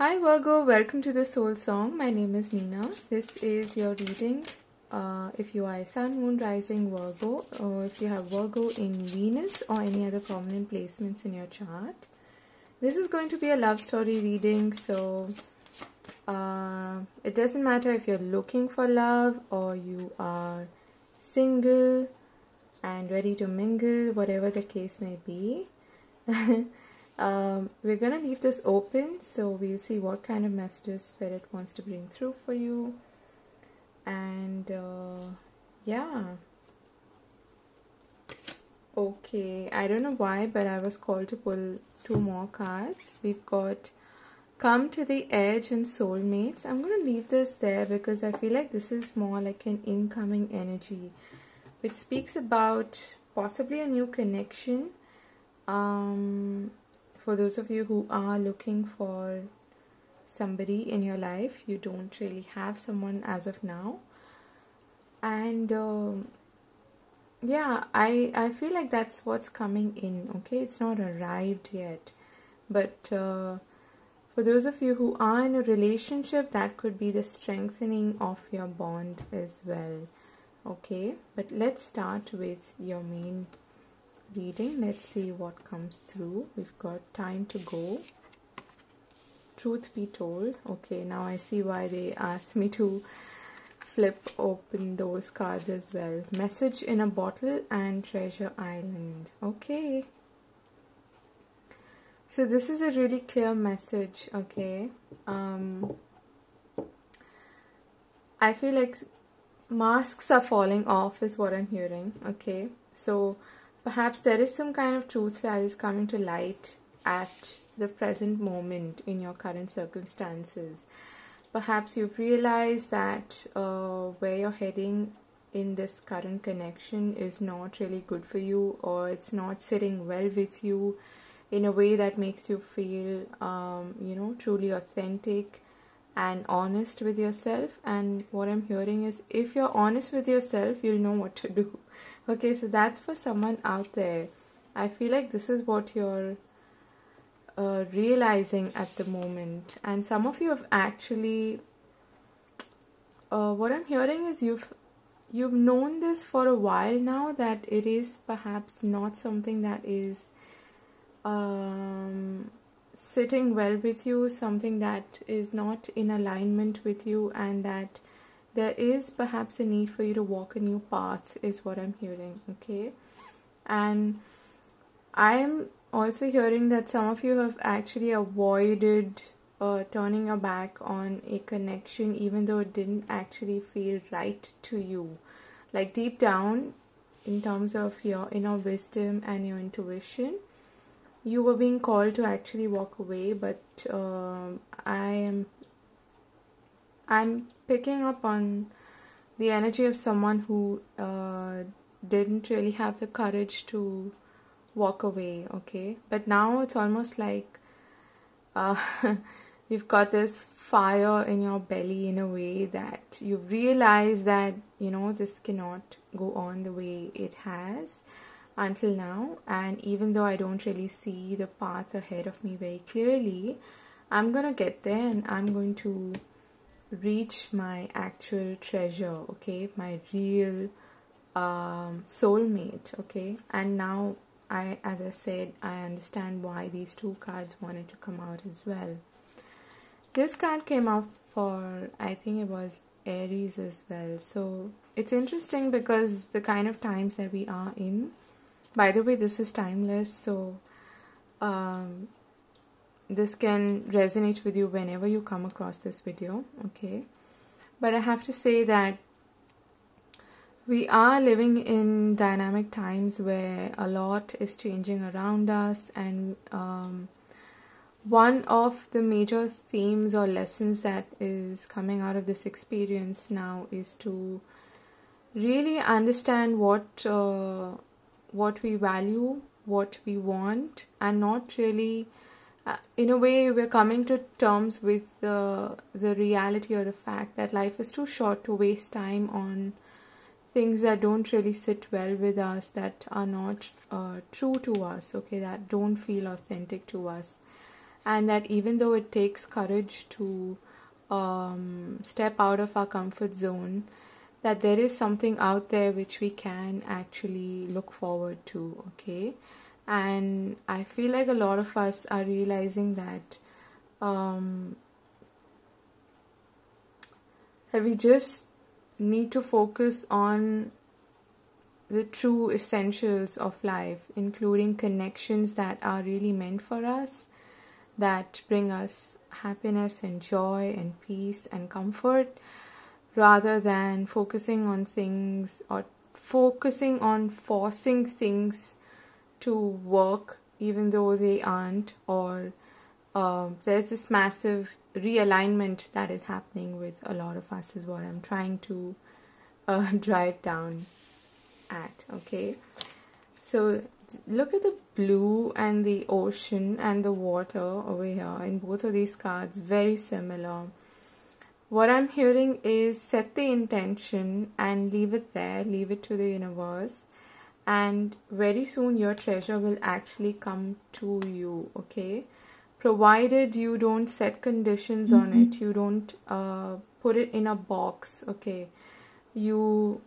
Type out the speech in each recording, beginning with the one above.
Hi Virgo, welcome to the Soul Song. My name is Nina. This is your reading. If you are Sun, Moon, Rising, Virgo, or if you have Virgo in Venus or any other prominent placements in your chart. This is going to be a love story reading, so it doesn't matter if you're looking for love or you are single and ready to mingle, whatever the case may be. We're gonna leave this open, so we'll see what kind of messages Spirit wants to bring through for you. And yeah, okay, I don't know why, but I was called to pull two more cards. We've got Come to the Edge and Soulmates. I'm gonna leave this there because I feel like this is more like an incoming energy, which speaks about possibly a new connection. For those of you who are looking for somebody in your life, you don't really have someone as of now. And yeah, I feel like that's what's coming in, okay? It's not arrived yet. But for those of you who are in a relationship, that could be the strengthening of your bond as well, okay? But let's start with your main reading. Let's see what comes through. We've got Time to Go, Truth Be Told. Okay, now I see why they asked me to flip open those cards as well. Message in a Bottle and Treasure Island. Okay, so this is a really clear message, okay? I feel like masks are falling off is what I'm hearing, okay? So perhaps there is some kind of truth that is coming to light at the present moment in your current circumstances. Perhaps you've realized that where you're heading in this current connection is not really good for you, or it's not sitting well with you in a way that makes you feel, truly authentic and honest with yourself. And what I'm hearing is, if you're honest with yourself, you'll know what to do. Okay, so that's for someone out there. I feel like this is what you're realizing at the moment. And some of you have actually, what I'm hearing is you've known this for a while now, that it is perhaps not something that is sitting well with you, something that is not in alignment with you, and that there is perhaps a need for you to walk a new path is what I'm hearing, okay? And I'm also hearing that some of you have actually avoided turning your back on a connection, even though it didn't actually feel right to you. Like deep down, in terms of your inner wisdom and your intuition, you were being called to actually walk away, but I'm picking up on the energy of someone who didn't really have the courage to walk away, okay? But now it's almost like you've got this fire in your belly in a way that you realize that, this cannot go on the way it has until now. And even though I don't really see the path ahead of me very clearly, I'm gonna get there and I'm going to reach my actual treasure, okay? My real soulmate, okay? And now, as I said, I understand why these two cards wanted to come out as well. This card came out for, I think it was Aries as well. So it's interesting because the kind of times that we are in, by the way, this is timeless, so this can resonate with you whenever you come across this video, okay? But I have to say that we are living in dynamic times where a lot is changing around us, and one of the major themes or lessons that is coming out of this experience now is to really understand what we value, what we want, and not really, in a way, we're coming to terms with the reality or the fact that life is too short to waste time on things that don't really sit well with us, that are not true to us, okay, that don't feel authentic to us. and that even though it takes courage to step out of our comfort zone, that there is something out there which we can actually look forward to, okay? And I feel like a lot of us are realizing that that we just need to focus on the true essentials of life, including connections that are really meant for us, that bring us happiness and joy and peace and comfort, rather than focusing on things or focusing on forcing things to work even though they aren't, or there's this massive realignment that is happening with a lot of us, is what I'm trying to drive down at, okay? So look at the blue and the ocean and the water over here in both of these cards, very similar. What I'm hearing is set the intention and leave it there, leave it to the universe, and very soon your treasure will actually come to you, okay? Provided you don't set conditions on it, you don't put it in a box, okay? You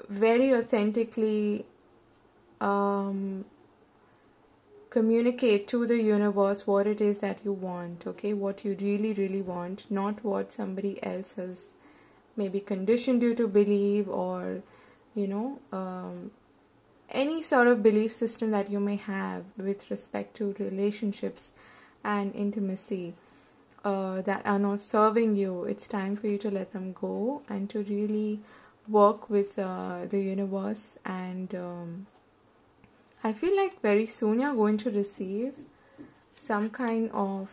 very authentically communicate to the universe what it is that you want, okay? What you really, really want, not what somebody else has maybe conditioned you to believe, or, you know, any sort of belief system that you may have with respect to relationships and intimacy that are not serving you. It's time for you to let them go and to really work with the universe. And I feel like very soon you're going to receive some kind of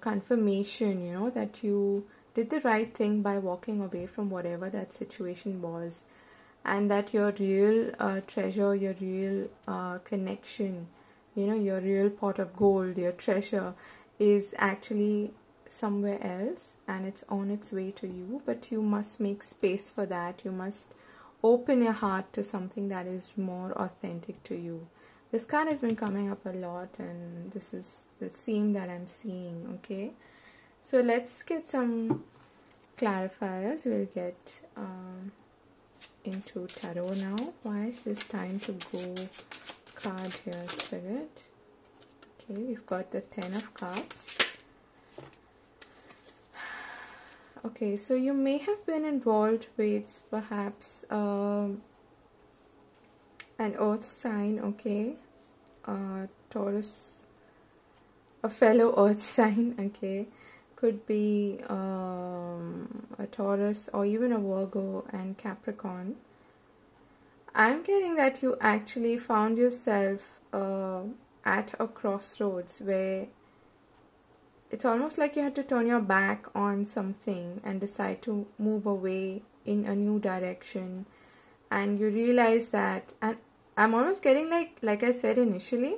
confirmation, you know, that you did the right thing by walking away from whatever that situation was, and that your real treasure, your real connection, you know, your real pot of gold, your treasure is actually somewhere else and it's on its way to you. But you must make space for that. You must open your heart to something that is more authentic to you. This card has been coming up a lot, and this is the theme that I'm seeing, okay? So let's get some clarifiers. We'll get into tarot now. Why is this time to go card here, Spirit? Okay, we've got the 10 of Cups. Okay, so you may have been involved with perhaps an earth sign, okay? Taurus, a fellow earth sign, okay? Could be a Taurus or even a Virgo and Capricorn. I'm getting that you actually found yourself at a crossroads where it's almost like you had to turn your back on something and decide to move away in a new direction. And you realize that, and I'm almost getting like I said initially,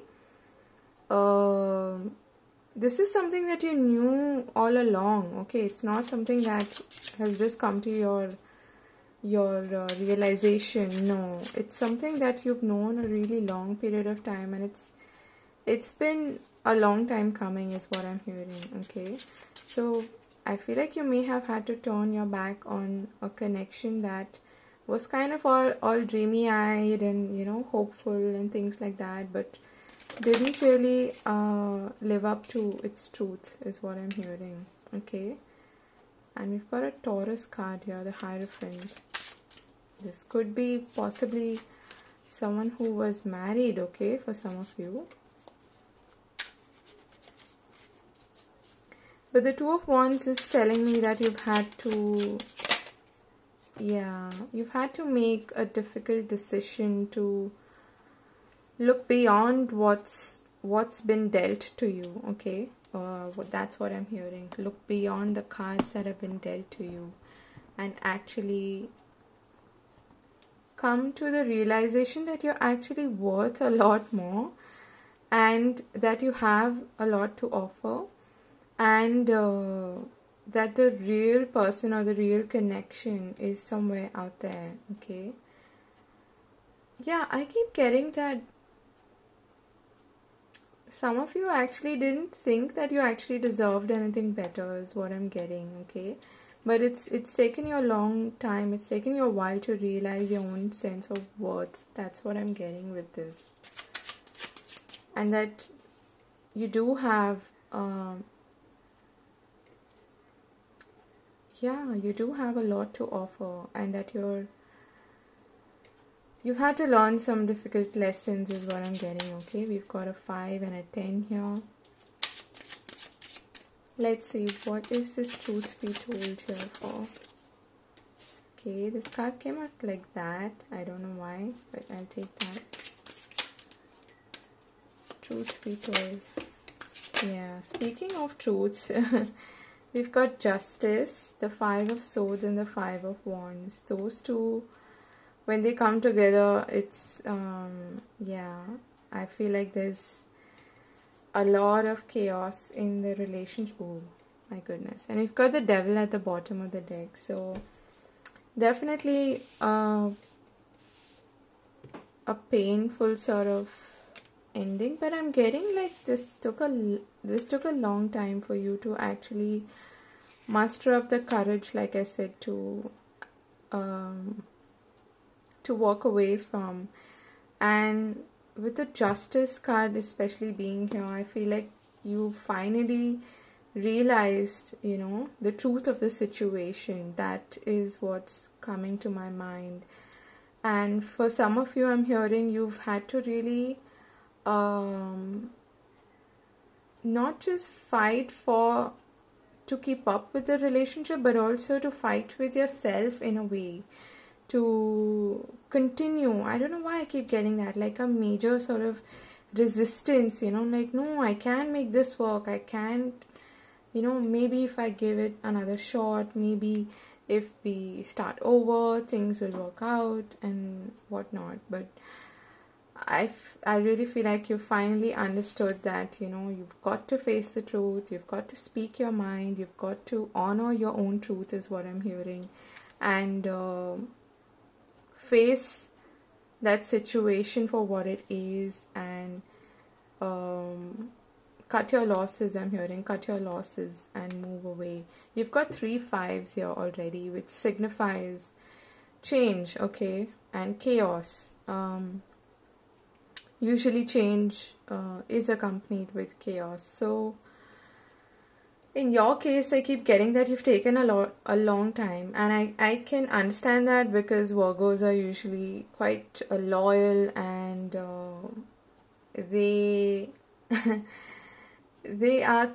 this is something that you knew all along, okay? It's not something that has just come to your realization. No, it's something that you've known a really long period of time, and it's been a long time coming is what I'm hearing, okay? So I feel like you may have had to turn your back on a connection that was kind of all dreamy-eyed and, you know, hopeful and things like that, but didn't really live up to its truth is what I'm hearing, okay? And we've got a Taurus card here, the Hierophant. This could be possibly someone who was married, okay, for some of you. But the Two of Wands is telling me that you've had to, you've had to make a difficult decision to look beyond what's been dealt to you, okay? That's what I'm hearing. Look beyond the cards that have been dealt to you and actually come to the realization that you're actually worth a lot more and that you have a lot to offer, and that the real person or the real connection is somewhere out there, okay? Yeah, I keep getting that some of you actually didn't think that you actually deserved anything better is what I'm getting, okay? But it's taken you a long time. It's taken you a while to realize your own sense of worth. That's what I'm getting with this. And that you do have, you do have a lot to offer, and that you've had to learn some difficult lessons is what I'm getting, okay? We've got a 5 and a 10 here. Let's see, what is this truth be told here for? Okay, this card came out like that. I don't know why, but I'll take that. Truth be told. Yeah, speaking of truths, we've got Justice, the 5 of Swords and the 5 of Wands. Those two, when they come together, it's, I feel like there's a lot of chaos in the relationship. Oh my goodness. And we've got the Devil at the bottom of the deck. So definitely a painful sort of ending. But I'm getting like this took a long time for you to actually muster up the courage, like I said, to walk away from. And with the Justice card especially being here, I feel like you finally realized, you know, the truth of the situation. That is what's coming to my mind. And for some of you, I'm hearing you've had to really not just fight to keep up with the relationship, but also to fight with yourself in a way, to continue. I don't know why I keep getting that, like a major sort of resistance, you know, like, no, I can't make this work, I can't, you know, maybe if I give it another shot, maybe if we start over, things will work out and whatnot. But I really feel like you finally understood that, you know, you've got to face the truth, you've got to speak your mind, you've got to honor your own truth is what I'm hearing, and face that situation for what it is, and cut your losses. I'm hearing cut your losses and move away. You've got 3 5s here already, which signifies change, okay, and chaos. Usually change is accompanied with chaos. So in your case, I keep getting that you've taken a long time, and I can understand that, because Virgos are usually quite loyal, and they they are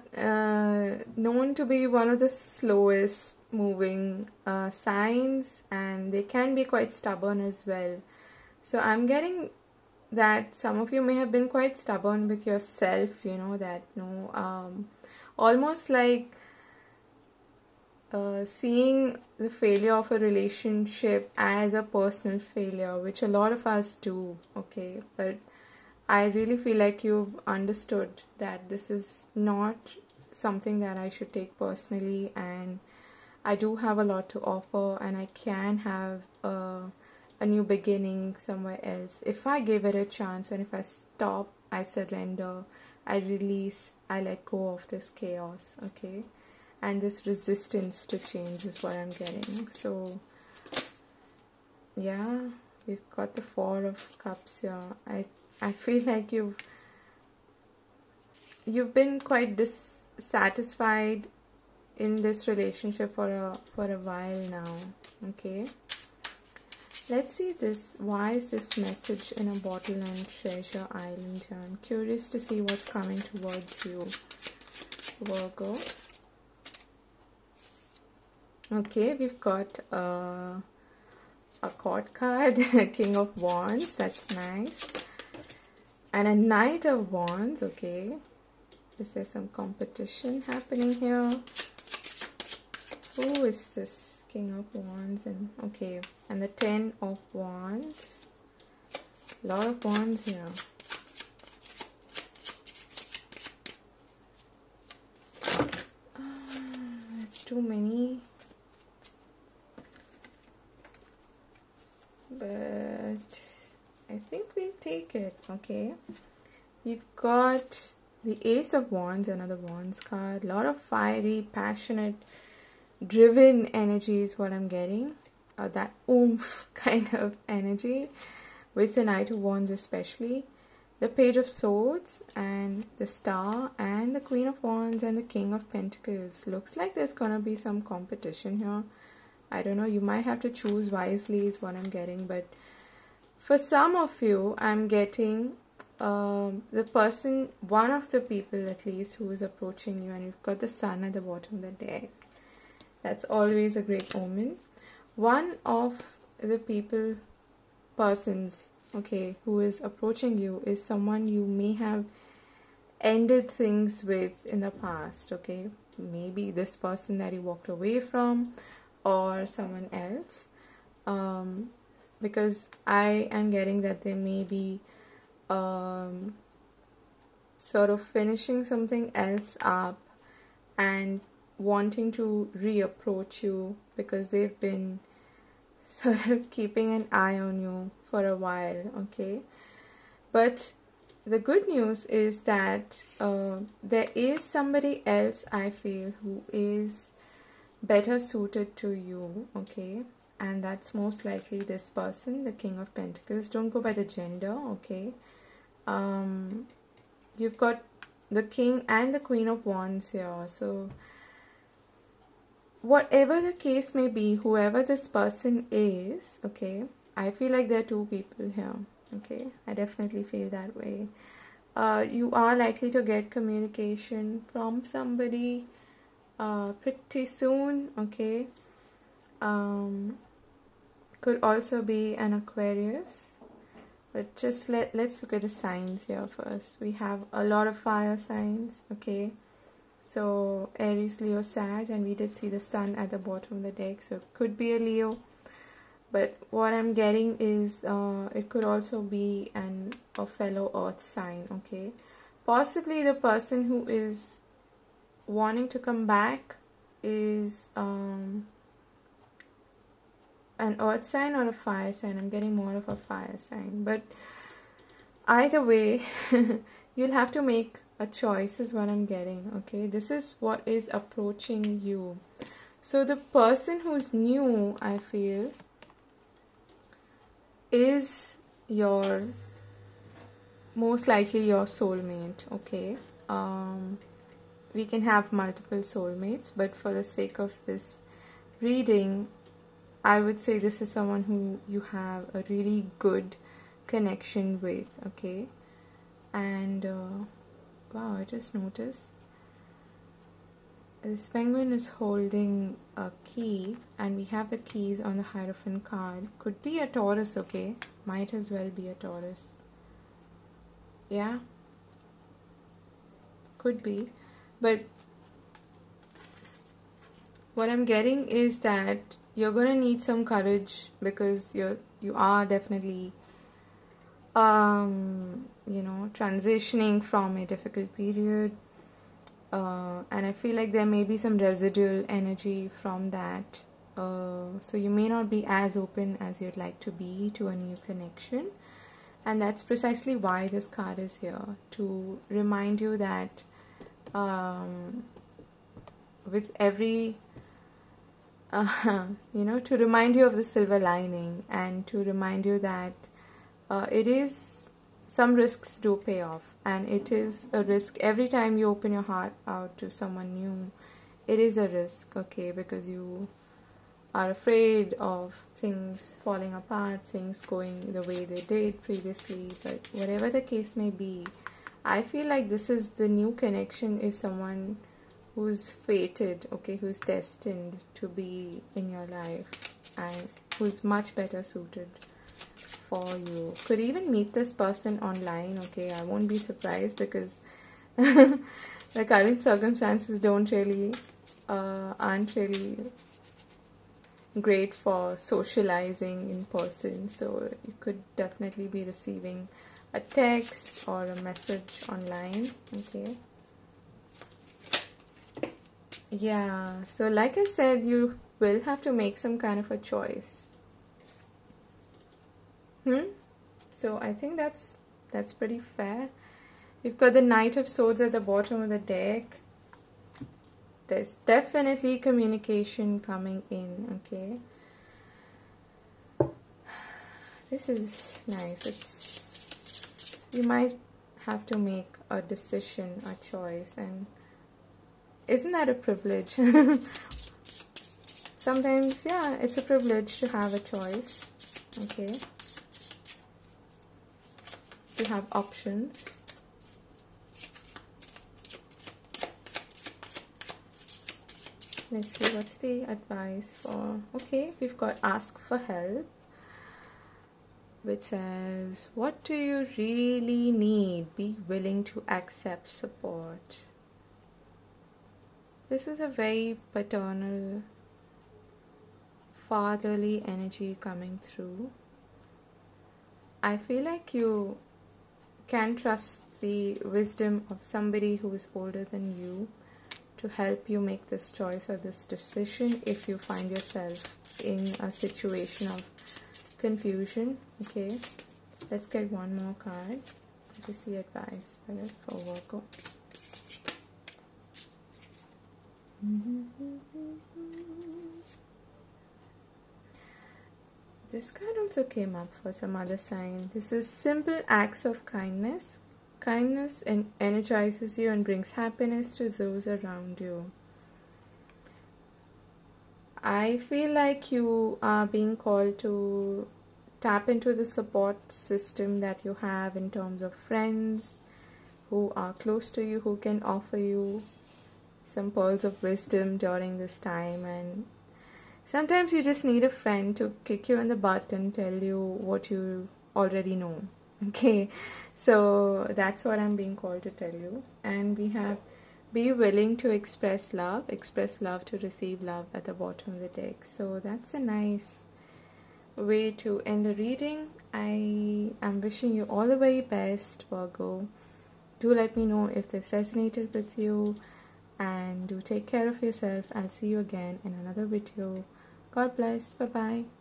known to be one of the slowest moving signs, and they can be quite stubborn as well. So I'm getting that some of you may have been quite stubborn with yourself, you know, that almost like seeing the failure of a relationship as a personal failure, which a lot of us do, okay? But I really feel like you've understood that this is not something that I should take personally, and I do have a lot to offer, and I can have a new beginning somewhere else if I give it a chance. And if I stop, I surrender, I release, I let go of this chaos, okay? And this resistance to change is what I'm getting. So yeah, we've got the 4 of Cups here. I feel like you've been quite dissatisfied in this relationship for a while now, okay? Let's see this. Why is this message in a bottle on Treasure Island here? I'm curious to see what's coming towards you, Virgo. Okay, we've got a court card, King of Wands, that's nice. And a Knight of Wands, okay. Is there some competition happening here? Who is this King of Wands? And okay, and the 10 of Wands. A lot of wands here. It's too many. But I think we'll take it, okay? We've got The Ace of Wands, another Wands card. A lot of fiery, passionate, driven energy is what I'm getting. That oomph kind of energy with the Knight of Wands especially. The Page of Swords and the Star and the Queen of Wands and the King of Pentacles. Looks like there's gonna be some competition here. I don't know, you might have to choose wisely is what I'm getting. But for some of you, I'm getting the person, one of the people at least, who is approaching you, and you've got the Sun at the bottom of the deck. That's always a great omen. One of the persons, okay, who is approaching you is someone you may have ended things with in the past, okay? Maybe this person that you walked away from or someone else. Because I am getting that they may be sort of finishing something else up and wanting to reapproach you because they've been sort of keeping an eye on you for a while, okay? But the good news is that there is somebody else, I feel, who is better suited to you, okay? And that's most likely this person, the King of Pentacles. Don't go by the gender, okay? You've got the King and the Queen of Wands here. So whatever the case may be, whoever this person is, okay, I feel like there are two people here, okay? I definitely feel that way. You are likely to get communication from somebody pretty soon, okay? Could also be an Aquarius. But just let's look at the signs here first. We have a lot of fire signs, okay? So Aries, Leo, Sag, and we did see the Sun at the bottom of the deck, so it could be a Leo. But what I'm getting is it could also be a fellow Earth sign, okay? Possibly the person who is wanting to come back is an Earth sign or a fire sign. I'm getting more of a fire sign. But either way, you'll have to make a choice is what I'm getting, okay? This is what is approaching you. So the person who's new, I feel, is most likely your soulmate, okay? We can have multiple soulmates, but for the sake of this reading, I would say this is someone who you have a really good connection with, okay? And wow, I just noticed this penguin is holding a key, and we have the keys on the Hierophant card. Could be a Taurus, okay? Might as well be a Taurus. Yeah, could be. But what I'm getting is that you're gonna need some courage, because you are definitely you know, transitioning from a difficult period, and I feel like there may be some residual energy from that, so you may not be as open as you'd like to be to a new connection. And that's precisely why this card is here, to remind you that with every you know, to remind you of the silver lining, and to remind you that it is, some risks do pay off, and it is a risk every time you open your heart out to someone new. It is a risk, okay, because you are afraid of things falling apart, things going the way they did previously. But whatever the case may be, I feel like this is the new connection, is someone who's fated, okay, who's destined to be in your life, and who's much better suited for you. Could even meet this person online, okay? I won't be surprised, because the current circumstances aren't really great for socializing in person. So you could definitely be receiving a text or a message online, okay? Yeah, so like I said, you will have to make some kind of a choice. So I think that's pretty fair. We've got the Knight of Swords at the bottom of the deck. There's definitely communication coming in, okay? This is nice. You might have to make a decision, a choice, and isn't that a privilege? Sometimes, yeah, it's a privilege to have a choice, okay? To have options. Let's see, what's the advice for... Okay, we've got ask for help, which says, what do you really need? Be willing to accept support. This is a very paternal, fatherly energy coming through. I feel like you can trust the wisdom of somebody who is older than you to help you make this choice or this decision if you find yourself in a situation of confusion. Okay, let's get one more card. What is the advice for Virgo? This card also came up for some other sign. This is simple acts of kindness. Kindness energizes you and brings happiness to those around you. I feel like you are being called to tap into the support system that you have in terms of friends who are close to you, who can offer you some pearls of wisdom during this time. And sometimes you just need a friend to kick you in the butt and tell you what you already know. Okay, so that's what I'm being called to tell you. And we have be willing to express love to receive love at the bottom of the deck. So that's a nice way to end the reading. I am wishing you all the very best, Virgo. Do let me know if this resonated with you, and do take care of yourself. I'll see you again in another video. God bless. Bye bye.